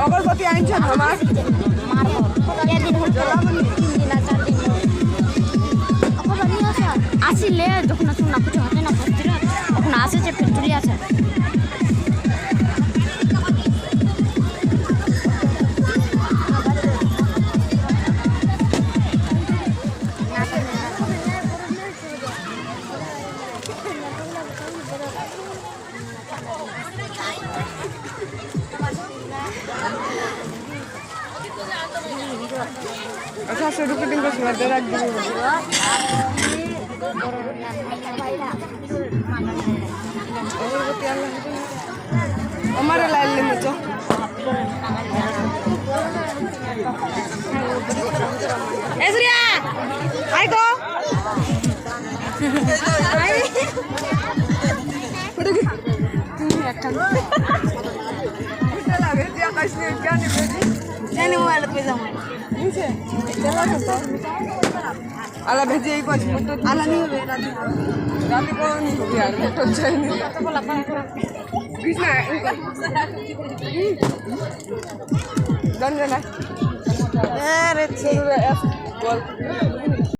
অগরবতী আনছেন আমার আসিলে যখন না কিছু হাতে না পড়ছিল তখন আসে যে পেট্রোলি আছে अच्छा शुरू कटिंग को सुना दे रहा है हमारे लाइन में मुझे ऐश्वर्या आई को ala bheje ei pachi moto ala ni hobe rati ko ni hobe yaar moto chai ni krishna dan jana are chhe bol